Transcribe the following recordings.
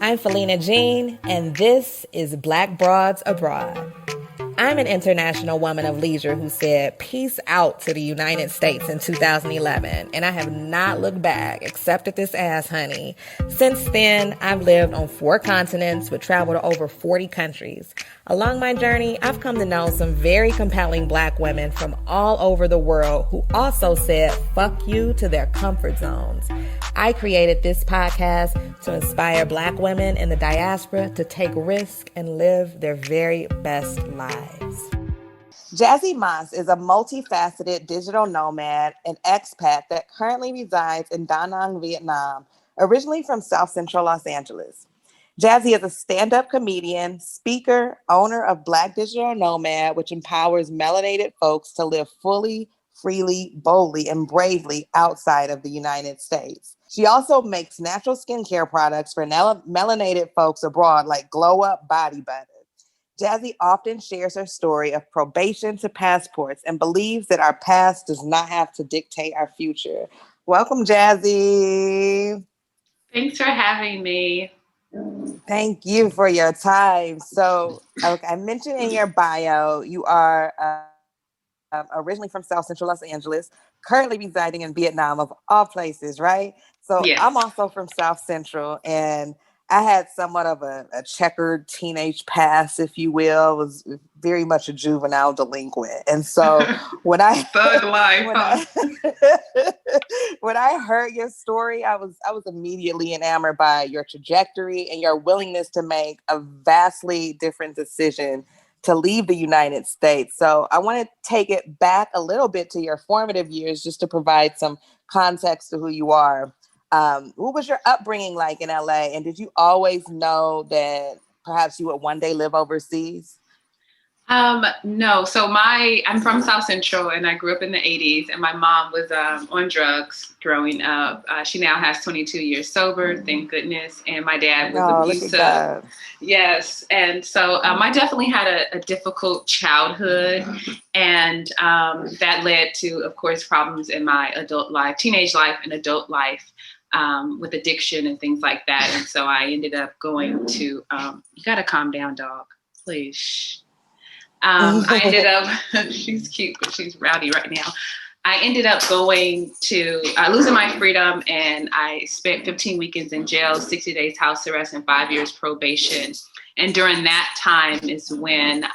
I'm Felina Jean, and this is Black Broads Abroad. I'm an international woman of leisure who said peace out to the United States in 2011, and I have not looked back, accepted this ass, honey. Since then, I've lived on 4 continents with travel to over 40 countries. Along my journey, I've come to know some very compelling Black women from all over the world who also said fuck you to their comfort zones. I created this podcast to inspire Black women in the diaspora to take risks and live their very best lives. Jazzie Más is a multi-faceted digital nomad and expat that currently resides in Da Nang, Vietnam, originally from South Central Los Angeles. Jazzie is a stand-up comedian, speaker, owner of Black Digital Nomad, which empowers melanated folks to live fully, freely, boldly, and bravely outside of the United States. She also makes natural skincare products for melanated folks abroad, like Glow Up Body Butter. Jazzie often shares her story of probation to passports and believes that our past does not have to dictate our future. Welcome, Jazzie. Thanks for having me. Thank you for your time. So, okay, I mentioned in your bio, you are originally from South Central Los Angeles, currently residing in Vietnam, of all places, right? So Yes. I'm also from South Central, and I had somewhat of a checkered teenage past, if you will. I was very much a juvenile delinquent. And so when I Thug life, when I heard your story, I was immediately enamored by your trajectory and your willingness to make a vastly different decision to leave the United States. So I want to take it back a little bit to your formative years just to provide some context to who you are. What was your upbringing like in LA? And did you always know that perhaps you would one day live overseas? No. So I'm from South Central, and I grew up in the 80s, and my mom was on drugs growing up. She now has 22 years sober, thank goodness. And my dad was abusive. Yes. And so I definitely had a difficult childhood, and that led to, of course, problems in my adult life, teenage life and adult life. With addiction and things like that. And so I ended up going to, you got to calm down, dog, please. I ended up, she's cute, but she's rowdy right now. I ended up going to losing my freedom, and I spent 15 weekends in jail, 60 days house arrest, and 5 years probation. And during that time is when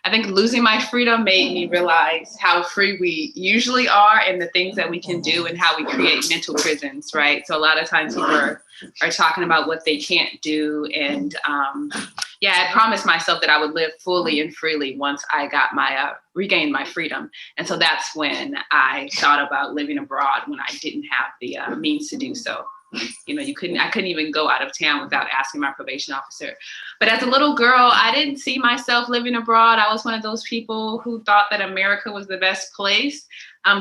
I think losing my freedom made me realize how free we usually are and the things that we can do and how we create mental prisons, right? So a lot of times people are talking about what they can't do. And I promised myself that I would live fully and freely once I got regained my freedom. And so that's when I thought about living abroad when I didn't have the means to do so. You know, I couldn't even go out of town without asking my probation officer. But as a little girl, I didn't see myself living abroad. I was one of those people who thought that America was the best place,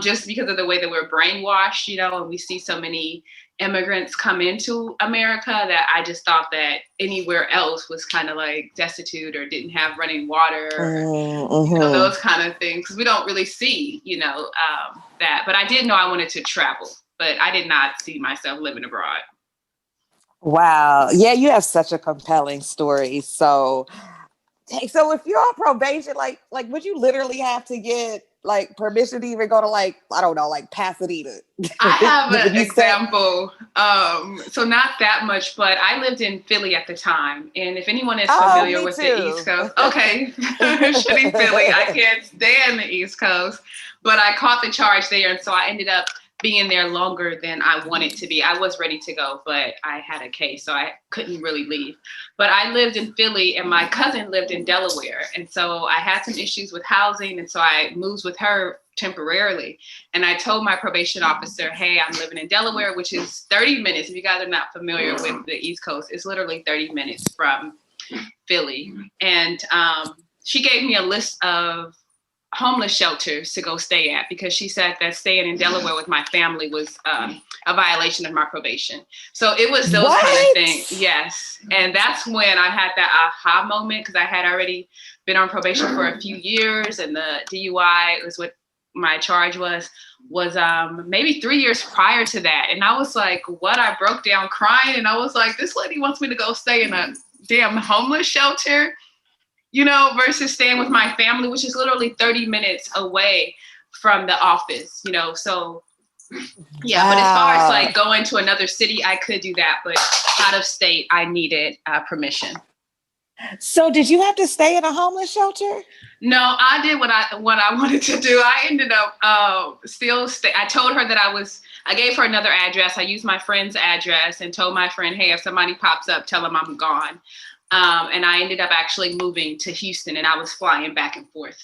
just because of the way that we're brainwashed, and we see so many immigrants come into America that I just thought that anywhere else was kind of like destitute or didn't have running water, or, those kind of things. Because we don't really see, that. But I did know I wanted to travel. But I did not see myself living abroad. Wow. Yeah, you have such a compelling story. So if you're on probation, like would you literally have to get permission to even go to I don't know, Pasadena? I have an example. So not that much, but I lived in Philly at the time. And if anyone is familiar with the East Coast, okay, shitty Philly. I can't stand the East Coast, but I caught the charge there. And so I ended up being there longer than I wanted to be. I was ready to go, but I had a case, so I couldn't really leave. But I lived in Philly, and my cousin lived in Delaware. And so I had some issues with housing, and so I moved with her temporarily. And I told my probation officer, hey, I'm living in Delaware, which is 30 minutes. If you guys are not familiar with the East Coast, it's literally 30 minutes from Philly. And she gave me a list of homeless shelters to go stay at, because she said that staying in Delaware with my family was a violation of my probation. So it was those kind of things. Yes. And that's when I had that aha moment, because I had already been on probation for a few years, and the DUI was what my charge was maybe 3 years prior to that. And I was like, what? I broke down crying. And I was like, this lady wants me to go stay in a damn homeless shelter, versus staying with my family, which is literally 30 minutes away from the office, So yeah, wow. But as far as like going to another city, I could do that. But out of state, I needed permission. So did you have to stay in a homeless shelter? No, I did what I wanted to do. I ended up I told her that I gave her another address. I used my friend's address and told my friend, hey, if somebody pops up, tell them I'm gone. And I ended up actually moving to Houston, and I was flying back and forth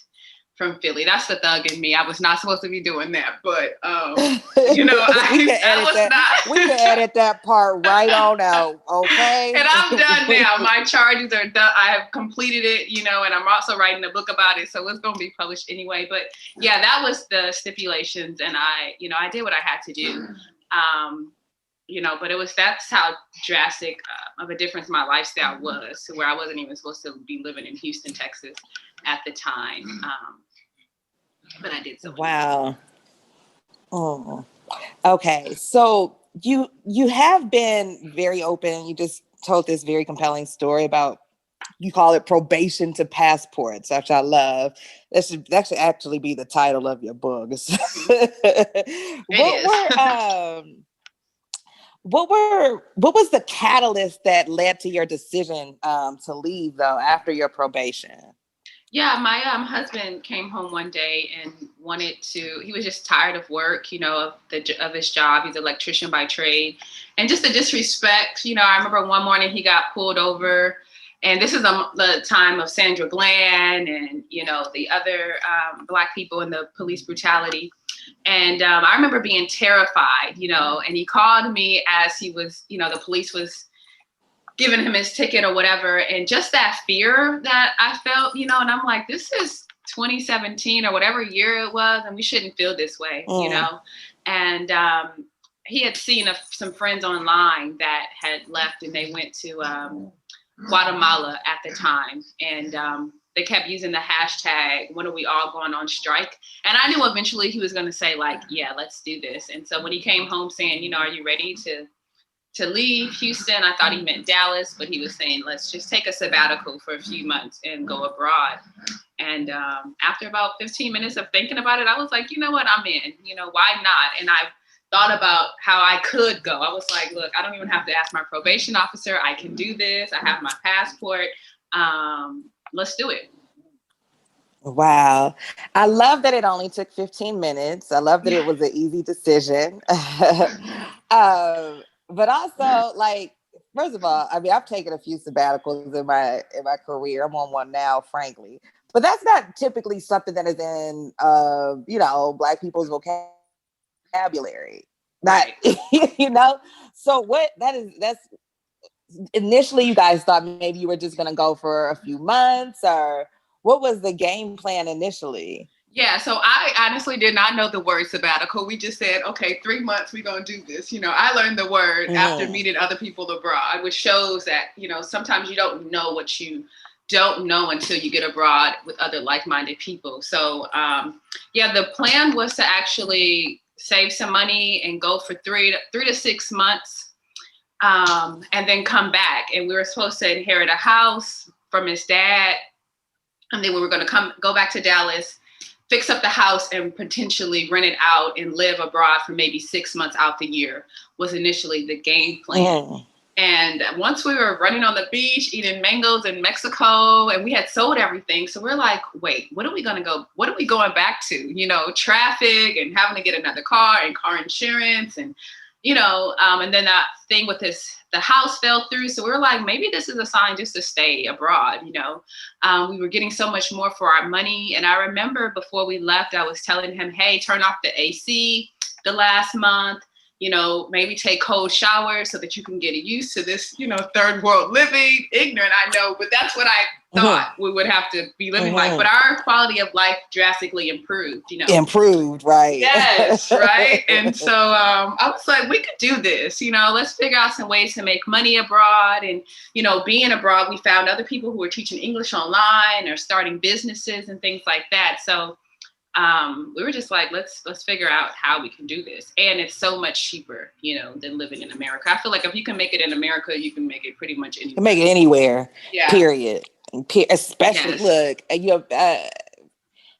from Philly. That's the thug in me. I was not supposed to be doing that, but I was not. We can edit that part right on out, okay? And I'm done now. My charges are done. I have completed it, and I'm also writing a book about it, so it's going to be published anyway. But yeah, that was the stipulations, and I did what I had to do. But that's how drastic of a difference my lifestyle was, to where I wasn't even supposed to be living in Houston, Texas at the time. But I did so. Wow. Oh, okay. So you have been very open. You just told this very compelling story about, you call it probation to passports, which I love. That should actually be the title of your book. What was the catalyst that led to your decision to leave, though, after your probation? Yeah, my husband came home one day and he was just tired of work, of his job. He's an electrician by trade. And just the disrespect, I remember one morning he got pulled over, and this is the time of Sandra Bland and, the other Black people in the police brutality. And I remember being terrified, and he called me as he was, the police was giving him his ticket or whatever. And just that fear that I felt, and I'm like, this is 2017 or whatever year it was, and we shouldn't feel this way, And he had seen some friends online that had left, and they went to Guatemala at the time. And they kept using the hashtag, when are we all going on strike? And I knew eventually he was going to say, like, yeah, let's do this. And so when he came home saying, are you ready to leave Houston? I thought he meant Dallas, but he was saying, let's just take a sabbatical for a few months and go abroad. And after about 15 minutes of thinking about it, I was like, you know what, I'm in, why not? And I thought about how I could go. I was like, look, I don't even have to ask my probation officer. I can do this. I have my passport. Let's do it. Wow. I love that it only took 15 minutes. I love that it was an easy decision. But also, like, first of all, I mean, I've taken a few sabbaticals in my career. I'm on one now, frankly. But that's not typically something that is in, Black people's vocabulary. Right. So that's initially you guys thought maybe you were just going to go for a few months, or what was the game plan initially? Yeah, so I honestly did not know the word sabbatical. We just said, okay, 3 months, we're going to do this. I learned the word after meeting other people abroad, which shows that, sometimes you don't know what you don't know until you get abroad with other like-minded people. So, the plan was to actually save some money and go for 3 to 6 months, and then come back. And we were supposed to inherit a house from his dad. And then we were going to go back to Dallas, fix up the house, and potentially rent it out and live abroad for maybe 6 months out the year was initially the game plan. And once we were running on the beach, eating mangoes in Mexico, and we had sold everything. So we're like, wait, what are we going back to? Traffic and having to get another car and car insurance and, and then that thing with the house fell through. So we were like, maybe this is a sign just to stay abroad. We were getting so much more for our money. And I remember before we left, I was telling him, hey, turn off the AC the last month, maybe take cold showers so that you can get used to this, third world living. Ignorant, I know, but that's what I thought we would have to be living like. But our quality of life drastically improved, Improved, right? Yes, right. And so I was like, we could do this, let's figure out some ways to make money abroad. And, being abroad, we found other people who were teaching English online or starting businesses and things like that. So we were just like, let's figure out how we can do this. And it's so much cheaper, than living in America. I feel like if you can make it in America, you can make it pretty much anywhere. You can make it anywhere, yeah. Period. Especially, look,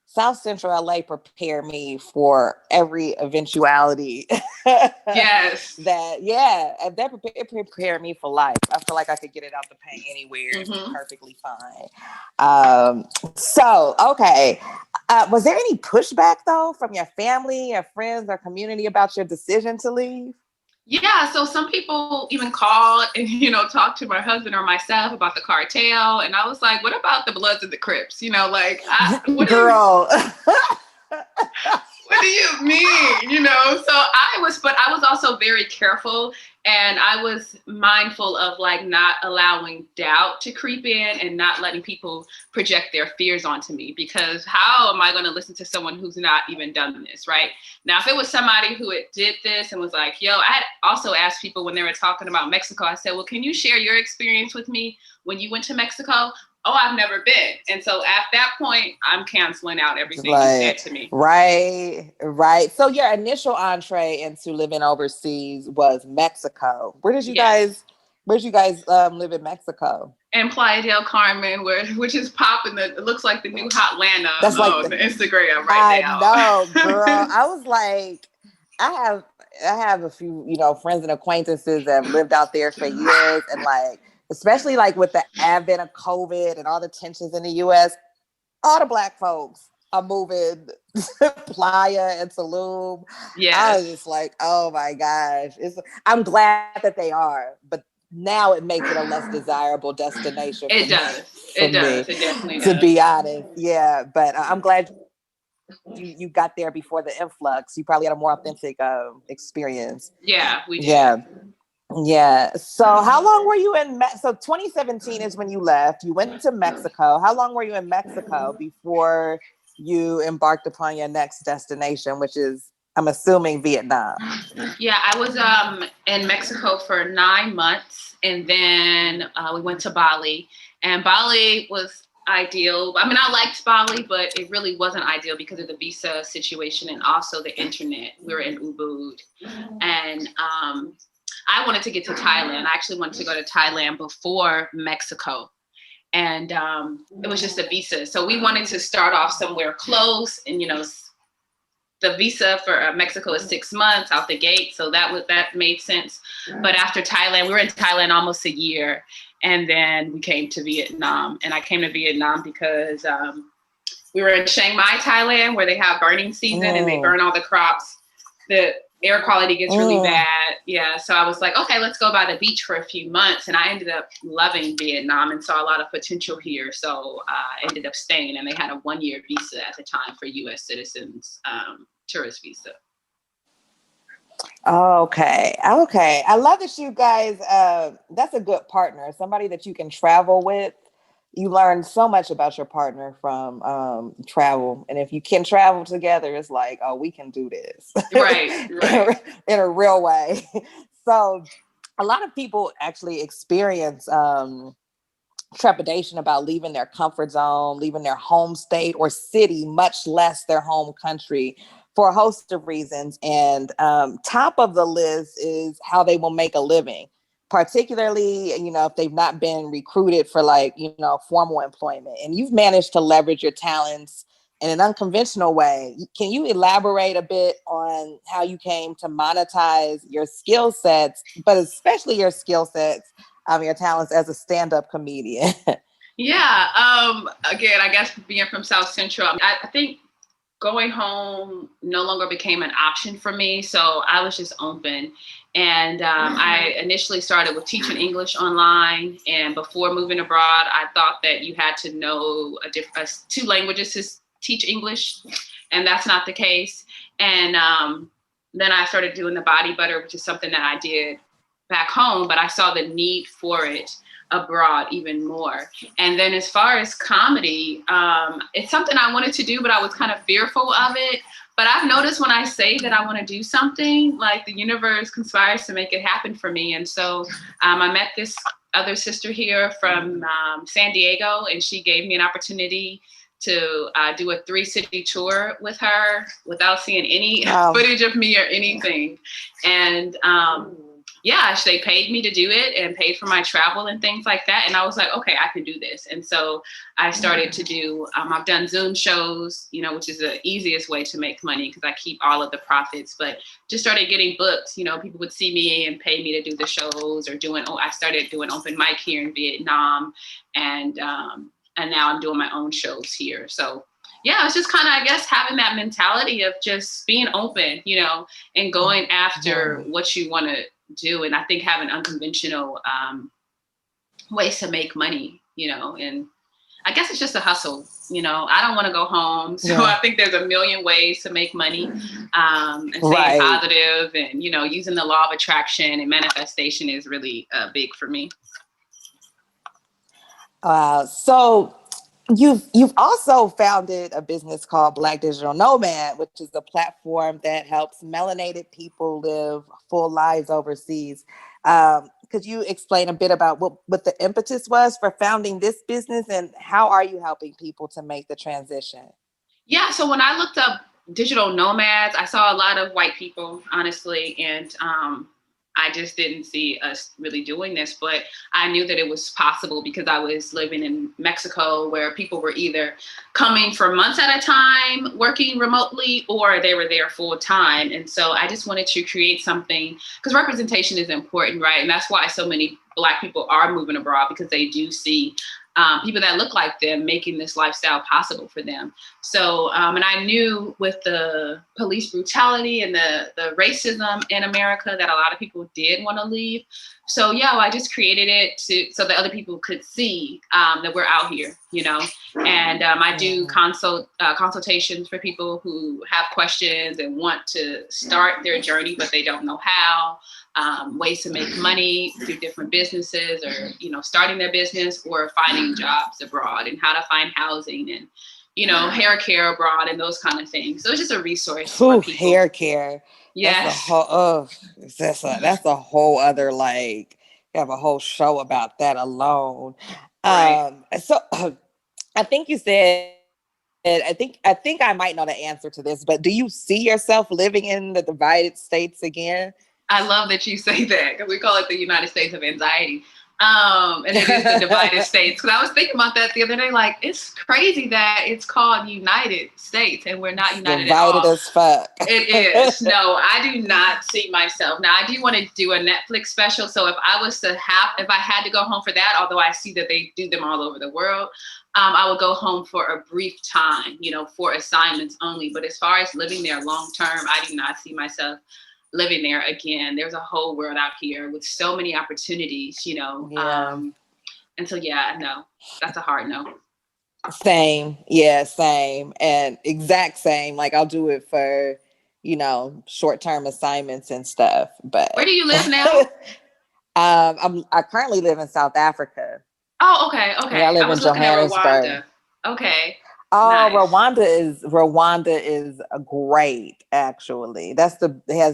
South Central LA prepare me for every eventuality. Yes. That prepare me for life. I feel like I could get it out the paint anywhere and be perfectly fine. So, okay. Was there any pushback though from your family, your friends, or community about your decision to leave? Yeah, so some people even called and, talked to my husband or myself about the cartel. And I was like, what about the Bloods and the Crips? Girl. What do you mean? So I was also very careful, and I was mindful of like not allowing doubt to creep in and not letting people project their fears onto me, because how am I going to listen to someone who's not even done this, right? Now, if it was somebody who had did this and was like, I had also asked people when they were talking about Mexico, I said, well, can you share your experience with me when you went to Mexico? Oh, I've never been. And so at that point, I'm canceling out everything you said to me. Right. So your initial entree into living overseas was Mexico. Where did you guys live in Mexico? In Playa del Carmen, which is popping. It looks like the new Hotlanta. That's like the Instagram right now. I know, girl. I was like, I have a few, friends and acquaintances that have lived out there for years, and like, especially like with the advent of COVID and all the tensions in the U.S., all the Black folks are moving to Playa and Tulum. Yes. I was just like, oh my gosh. I'm glad that they are, but now it makes it a less desirable destination. It does. It definitely does. To be honest. Yeah. But I'm glad you got there before the influx. You probably had a more authentic experience. Yeah, we did. Yeah. So how long were you in so 2017 is when you left. You went to Mexico. How long were you in Mexico before you embarked upon your next destination, which is, I'm assuming, Vietnam? Yeah, I was in Mexico for 9 months, and then we went to Bali, and Bali was ideal. I mean, I liked Bali, but it really wasn't ideal because of the visa situation and also the internet. We were in Ubud, and I wanted to get to Thailand. I actually wanted to go to Thailand before Mexico. And it was just a visa. So we wanted to start off somewhere close. And, the visa for Mexico is 6 months out the gate. So that made sense. But after Thailand, we were in Thailand almost a year. And then we came to Vietnam. And I came to Vietnam because we were in Chiang Mai, Thailand, where they have burning season and they burn all the crops. The air quality gets really bad. Yeah. So I was like, okay, let's go by the beach for a few months. And I ended up loving Vietnam and saw a lot of potential here. So I ended up staying, and they had a 1-year visa at the time for US citizens, tourist visa. Okay. I love that you guys, that's a good partner, somebody that you can travel with. You learn so much about your partner from travel. And if you can travel together, it's like, oh, we can do this. Right. in a real way. So a lot of people actually experience trepidation about leaving their comfort zone, leaving their home state or city, much less their home country, for a host of reasons. And top of the list is how they will make a living. Particularly, if they've not been recruited for formal employment, and you've managed to leverage your talents in an unconventional way. Can you elaborate a bit on how you came to monetize your skill sets, but especially your skill sets, your talents as a stand-up comedian? Yeah. Again, I guess being from South Central, I think going home no longer became an option for me. So I was just open. And I initially started with teaching English online. And before moving abroad, I thought that you had to know 2 languages to teach English. And that's not the case. And then I started doing the body butter, which is something that I did back home, but I saw the need for it abroad even more. And then as far as comedy, it's something I wanted to do, but I was kind of fearful of it. But I've noticed when I say that I want to do something, like the universe conspires to make it happen for me. And so I met this other sister here from San Diego, and she gave me an opportunity to do a 3-city tour with her without seeing any footage of me or anything. And yeah, they paid me to do it and paid for my travel and things like that. And I was like, okay, I can do this. And so I started to do, I've done Zoom shows, you know, which is the easiest way to make money because I keep all of the profits, but just started getting booked. You know, people would see me and pay me to do the shows or I started doing open mic here in Vietnam. And now I'm doing my own shows here. So yeah, it's just kind of, I guess, having that mentality of just being open, you know, and going after what you want to do. And I think having unconventional ways to make money, you know, and I guess it's just a hustle, you know. I don't want to go home. So I think there's a million ways to make money and staying positive and, you know, using the law of attraction and manifestation is really big for me. So you've also founded a business called Black Digital Nomad, which is a platform that helps melanated people live full lives overseas. Could you explain a bit about what the impetus was for founding this business and how are you helping people to make the transition? Yeah, so when I looked up digital nomads, I saw a lot of white people, honestly, and I just didn't see us really doing this, but I knew that it was possible because I was living in Mexico where people were either coming for months at a time, working remotely, or they were there full time. And so I just wanted to create something because representation is important, right? And that's why so many Black people are moving abroad because they do see people that look like them making this lifestyle possible for them. So, and I knew with the police brutality and the racism in America that a lot of people did want to leave. So yeah, I just created it so that other people could see that we're out here, you know. And I do consultations for people who have questions and want to start their journey, but they don't know how. Ways to make money through different businesses or, you know, starting their business or finding jobs abroad and how to find housing and, you know, hair care abroad and those kind of things. So it's just a resource for people. Hair care. Yes. That's a whole other, like, you have a whole show about that alone. Right. So I think you said, I think I might know the answer to this, but do you see yourself living in the divided states again? I love that you say that because we call it the United States of anxiety. And it is the divided states. Because I was thinking about that the other day. Like, it's crazy that it's called United States and we're not united at all. Divided as fuck. It is. No, I do not see myself. Now, I do want to do a Netflix special. So if I had to go home for that, although I see that they do them all over the world, I would go home for a brief time, you know, for assignments only. But as far as living there long term, I do not see myself living there again. There's a whole world out here with so many opportunities, you know. Yeah. And so, yeah, no, that's a hard no. Same. Yeah, same. And exact same. Like I'll do it for, you know, short-term assignments and stuff. But where do you live now? I currently live in South Africa. Oh, okay. I live in Johannesburg. Okay. Oh, nice. Rwanda is great, actually. It has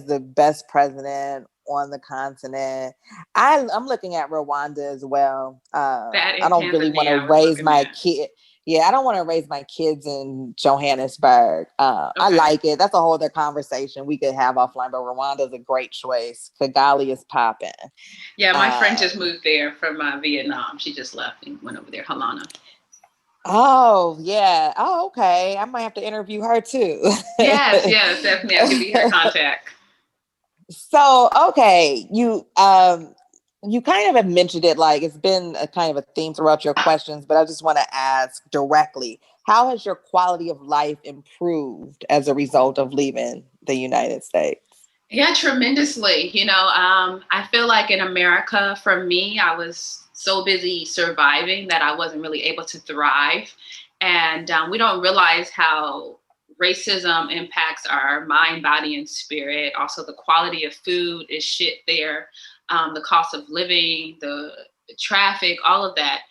the best president on the continent. I'm looking at Rwanda as well. I don't really want to raise my kid. Yeah, I don't want to raise my kids in Johannesburg. I like it. That's a whole other conversation we could have offline, but Rwanda is a great choice. Kigali is popping. Yeah, my friend just moved there from Vietnam. She just left and went over there, Halana. Oh, yeah. Oh, okay. I might have to interview her too. yes, definitely. I could be her contact. So, okay, you kind of have mentioned it, like it's been a kind of a theme throughout your questions, but I just want to ask directly, how has your quality of life improved as a result of leaving the United States? Yeah, tremendously. You know, I feel like in America, for me, I was so busy surviving that I wasn't really able to thrive. And we don't realize how racism impacts our mind, body, and spirit. Also, the quality of food is shit there. The cost of living, the traffic, all of that.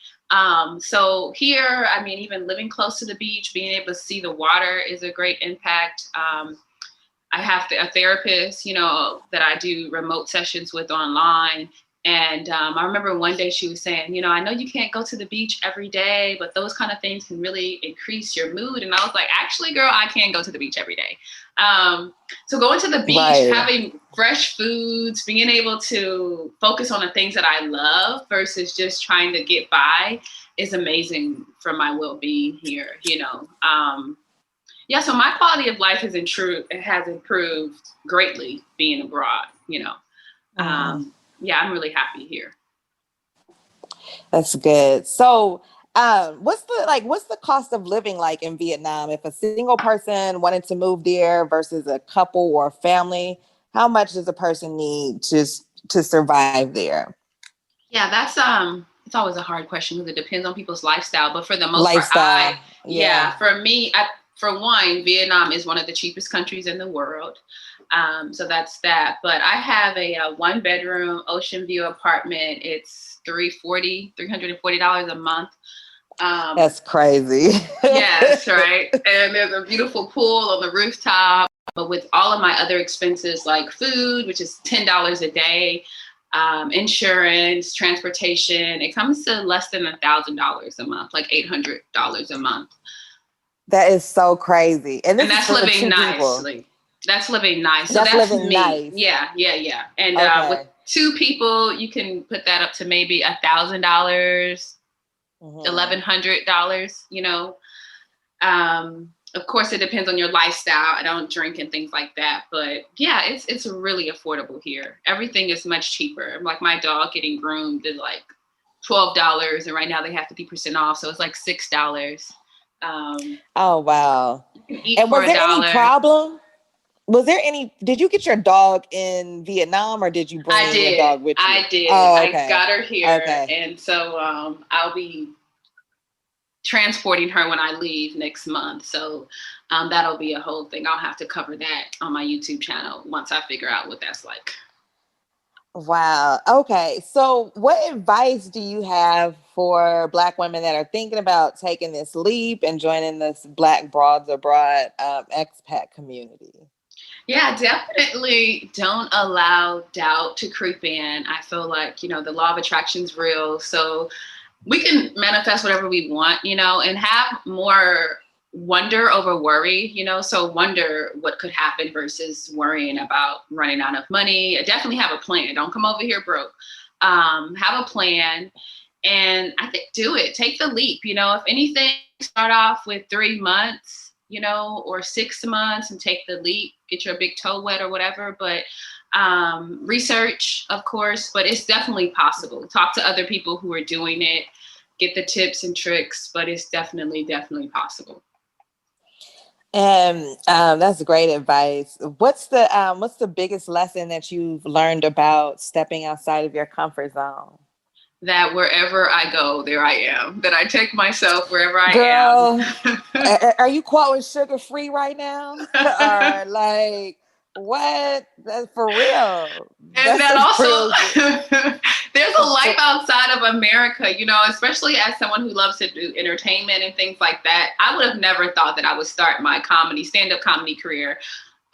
So here, I mean, even living close to the beach, being able to see the water is a great impact. I have a therapist, you know, that I do remote sessions with online. And I remember one day she was saying, you know, I know you can't go to the beach every day, but those kind of things can really increase your mood. And I was like, actually, girl, I can go to the beach every day. So going to the beach, having fresh foods, being able to focus on the things that I love versus just trying to get by is amazing for my well-being here, you know. Yeah, so my quality of life has improved greatly being abroad, you know. Yeah, I'm really happy here. That's good. So, what's the cost of living like in Vietnam? If a single person wanted to move there versus a couple or a family, how much does a person need just to survive there? Yeah, that's it's always a hard question because it depends on people's lifestyle. But for the most part, for me, for one, Vietnam is one of the cheapest countries in the world. So that's that. But I have a 1-bedroom ocean view apartment. It's $340 a month. That's crazy. Yes, right. And there's a beautiful pool on the rooftop. But with all of my other expenses like food, which is $10 a day, insurance, transportation, it comes to less than $1,000 a month, like $800 a month. That is so crazy. And that's living nicely. People. That's living nice. So that's me. Nice. Yeah. And with 2 people, you can put that up to maybe $1,000, $1,100, you know. Of course, it depends on your lifestyle. I don't drink and things like that. But yeah, it's really affordable here. Everything is much cheaper. Like my dog getting groomed is like $12. And right now they have 50% off. So it's like $6. Oh, wow. And was there any problem? Did you get your dog in Vietnam or did you bring your dog with you? I did. Oh, okay. I got her here. Okay. And so I'll be transporting her when I leave next month. So that'll be a whole thing. I'll have to cover that on my YouTube channel once I figure out what that's like. Wow. Okay. So what advice do you have for Black women that are thinking about taking this leap and joining this Black Broads Abroad expat community? Yeah, definitely don't allow doubt to creep in. I feel like, you know, the law of attraction is real. So we can manifest whatever we want, you know, and have more wonder over worry, you know, so wonder what could happen versus worrying about running out of money. Definitely have a plan. Don't come over here broke. Have a plan. And I think do it. Take the leap. You know, if anything, start off with 3 months, you know, or 6 months and take the leap, get your big toe wet or whatever. But research, of course, but it's definitely possible. Talk to other people who are doing it, get the tips and tricks, but it's definitely possible. And that's great advice. What's the biggest lesson that you've learned about stepping outside of your comfort zone? That wherever I go, there I am. That I take myself wherever I am. Are you quoting sugar free right now? Or like what? That's for real. And that also, there's a life outside of America, you know, especially as someone who loves to do entertainment and things like that. I would have never thought that I would start my stand-up comedy career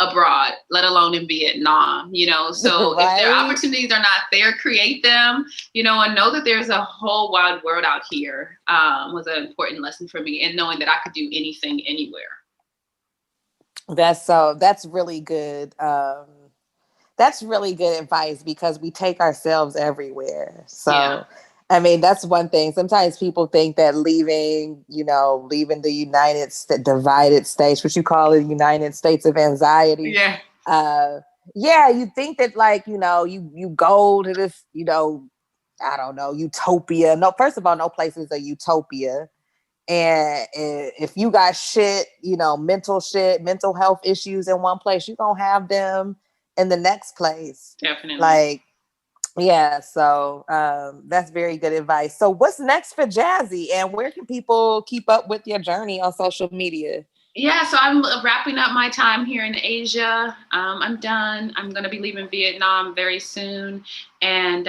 abroad, let alone in Vietnam, you know. So right? If their opportunities are not there, create them, you know, and know that there's a whole wide world out here was an important lesson for me, and knowing that I could do anything, anywhere. That's really good. That's really good advice because we take ourselves everywhere. So, yeah. I mean, that's one thing. Sometimes people think that leaving the divided states, what you call the United States of anxiety. Yeah. You think that like, you know, you go to this, you know, I don't know, utopia. No, first of all, no place is a utopia. And if you got mental health issues in one place, you're going to have them in the next place. Definitely. Like, yeah. So that's very good advice. So what's next for Jazzy, and where can people keep up with your journey on social media? Yeah, so I'm wrapping up my time here in Asia. I'm done. I'm going to be leaving Vietnam very soon. And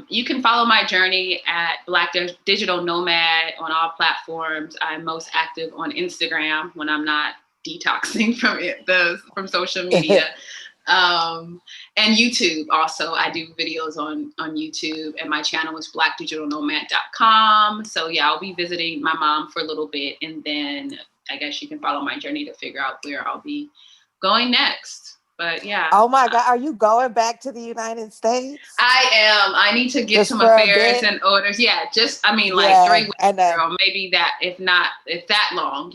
you can follow my journey at Black Digital Nomad on all platforms. I'm most active on Instagram when I'm not detoxing from social media. And YouTube also. I do videos on YouTube, and my channel is blackdigitalnomad.com. So yeah, I'll be visiting my mom for a little bit, and then I guess you can follow my journey to figure out where I'll be going next. But yeah. Oh my God, are you going back to the United States? I am. I need to get some affairs and orders. Yeah, like 3 weeks, girl, maybe that, if that long,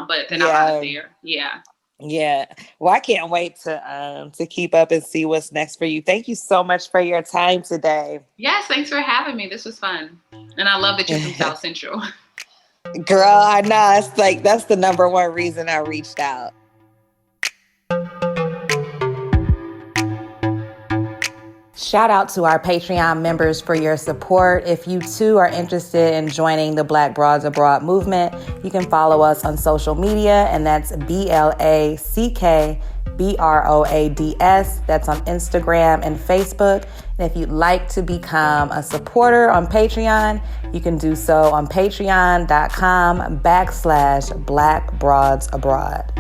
but then I'm out of there. Yeah. Yeah. Well, I can't wait to keep up and see what's next for you. Thank you so much for your time today. Yes, thanks for having me. This was fun. And I love that you're from South Central. Girl, I know. It's like, that's the number one reason I reached out. Shout out to our Patreon members for your support. If you too are interested in joining the Black Broads Abroad movement, you can follow us on social media, and that's BlackBroads. That's on Instagram and Facebook. And if you'd like to become a supporter on Patreon, you can do so on patreon.com/Black Broads Abroad.